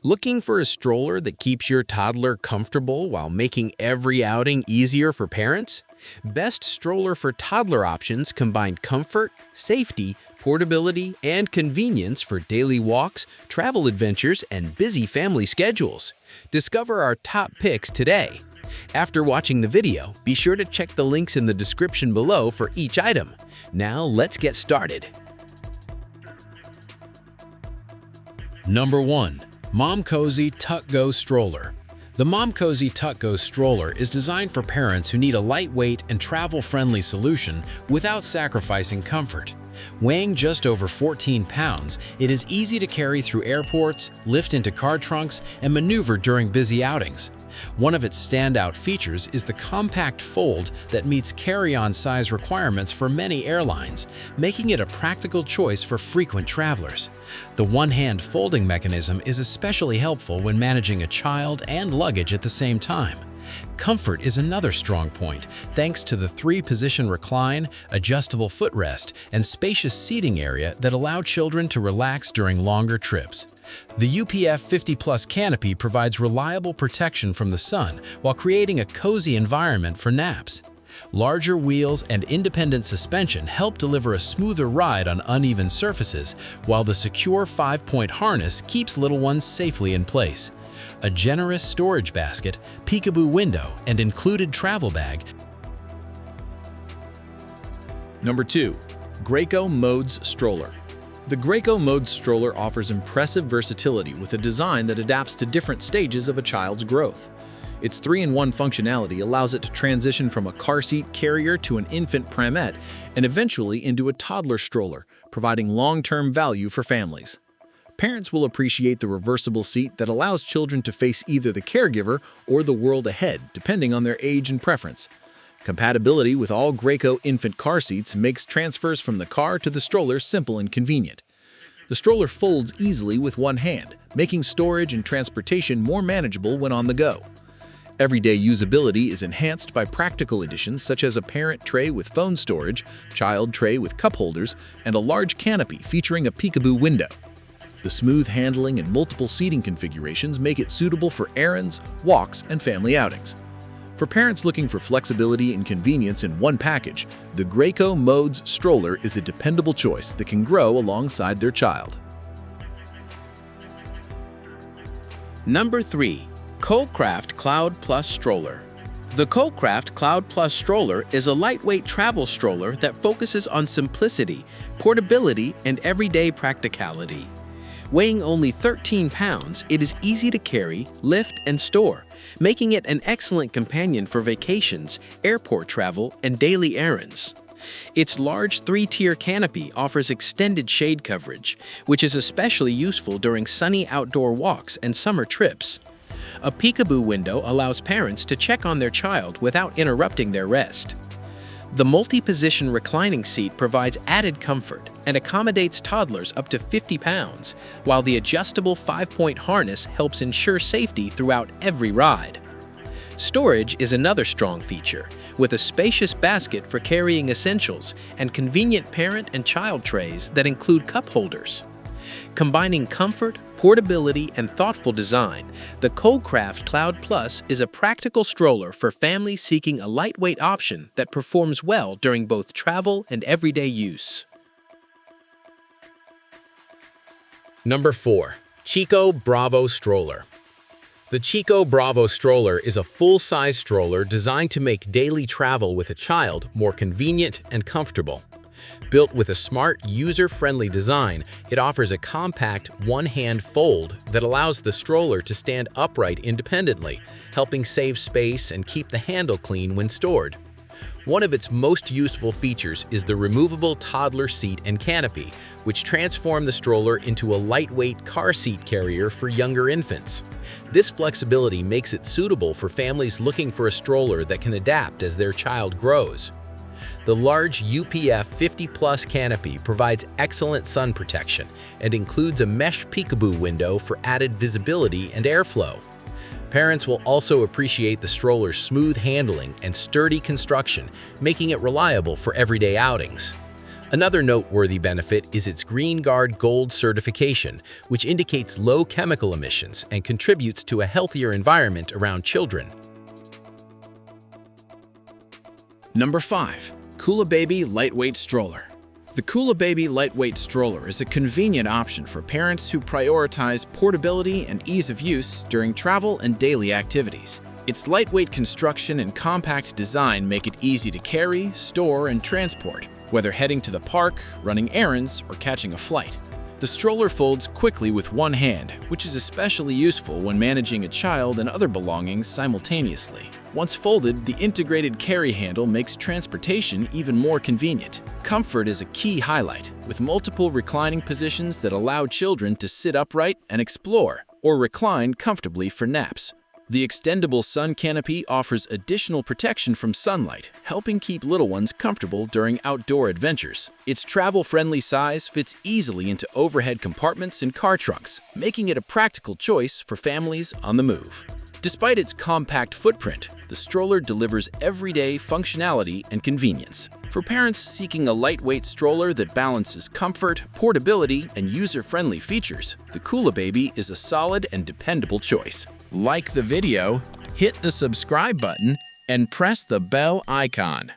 Looking for a stroller that keeps your toddler comfortable while making every outing easier for parents? Best Stroller for Toddler options combine comfort, safety, portability, and convenience for daily walks, travel adventures, and busy family schedules. Discover our top picks today. After watching the video, be sure to check the links in the description below for each item. Now let's get started. Number 1. Momcozy Tuckgo Stroller. The Momcozy Tuckgo Stroller is designed for parents who need a lightweight and travel-friendly solution without sacrificing comfort. Weighing just over 14 pounds, it is easy to carry through airports, lift into car trunks, and maneuver during busy outings. One of its standout features is the compact fold that meets carry-on size requirements for many airlines, making it a practical choice for frequent travelers. The one-hand folding mechanism is especially helpful when managing a child and luggage at the same time. Comfort is another strong point, thanks to the 3-position recline, adjustable footrest, and spacious seating area that allow children to relax during longer trips. The UPF 50+ canopy provides reliable protection from the sun while creating a cozy environment for naps. Larger wheels and independent suspension help deliver a smoother ride on uneven surfaces, while the secure 5-point harness keeps little ones safely in place. A generous storage basket, peekaboo window, and included travel bag. Number 2. Graco Modes Stroller. The Graco Modes Stroller offers impressive versatility with a design that adapts to different stages of a child's growth. Its 3-in-1 functionality allows it to transition from a car seat carrier to an infant pramette and eventually into a toddler stroller, providing long-term value for families. Parents will appreciate the reversible seat that allows children to face either the caregiver or the world ahead, depending on their age and preference. Compatibility with all Graco infant car seats makes transfers from the car to the stroller simple and convenient. The stroller folds easily with one hand, making storage and transportation more manageable when on the go. Everyday usability is enhanced by practical additions such as a parent tray with phone storage, child tray with cup holders, and a large canopy featuring a peekaboo window. The smooth handling and multiple seating configurations make it suitable for errands, walks, and family outings. For parents looking for flexibility and convenience in one package, the Graco Modes Stroller is a dependable choice that can grow alongside their child. Number 3. Kolcraft Cloud Plus Stroller. The Kolcraft Cloud Plus Stroller is a lightweight travel stroller that focuses on simplicity, portability, and everyday practicality. Weighing only 13 pounds, it is easy to carry, lift, and store, making it an excellent companion for vacations, airport travel, and daily errands. Its large 3-tier canopy offers extended shade coverage, which is especially useful during sunny outdoor walks and summer trips. A peekaboo window allows parents to check on their child without interrupting their rest. The multi-position reclining seat provides added comfort and accommodates toddlers up to 50 pounds, while the adjustable 5-point harness helps ensure safety throughout every ride. Storage is another strong feature, with a spacious basket for carrying essentials and convenient parent and child trays that include cup holders. Combining comfort, portability, and thoughtful design, the Kolcraft Cloud Plus is a practical stroller for families seeking a lightweight option that performs well during both travel and everyday use. Number 4. Chicco Bravo Stroller. The Chicco Bravo Stroller is a full-size stroller designed to make daily travel with a child more convenient and comfortable. Built with a smart, user-friendly design, it offers a compact, one-hand fold that allows the stroller to stand upright independently, helping save space and keep the handle clean when stored. One of its most useful features is the removable toddler seat and canopy, which transform the stroller into a lightweight car seat carrier for younger infants. This flexibility makes it suitable for families looking for a stroller that can adapt as their child grows. The large UPF 50+ canopy provides excellent sun protection and includes a mesh peekaboo window for added visibility and airflow. Parents will also appreciate the stroller's smooth handling and sturdy construction, making it reliable for everyday outings. Another noteworthy benefit is its Green Guard Gold certification, which indicates low chemical emissions and contributes to a healthier environment around children. Number 5. KOOLABABY Lightweight Stroller. The KOOLABABY Lightweight Stroller is a convenient option for parents who prioritize portability and ease of use during travel and daily activities. Its lightweight construction and compact design make it easy to carry, store, and transport, whether heading to the park, running errands, or catching a flight. The stroller folds quickly with one hand, which is especially useful when managing a child and other belongings simultaneously. Once folded, the integrated carry handle makes transportation even more convenient. Comfort is a key highlight, with multiple reclining positions that allow children to sit upright and explore, or recline comfortably for naps. The extendable sun canopy offers additional protection from sunlight, helping keep little ones comfortable during outdoor adventures. Its travel-friendly size fits easily into overhead compartments and car trunks, making it a practical choice for families on the move. Despite its compact footprint, the stroller delivers everyday functionality and convenience. For parents seeking a lightweight stroller that balances comfort, portability, and user-friendly features, the KOOLABABY is a solid and dependable choice. Like the video, hit the subscribe button, and press the bell icon.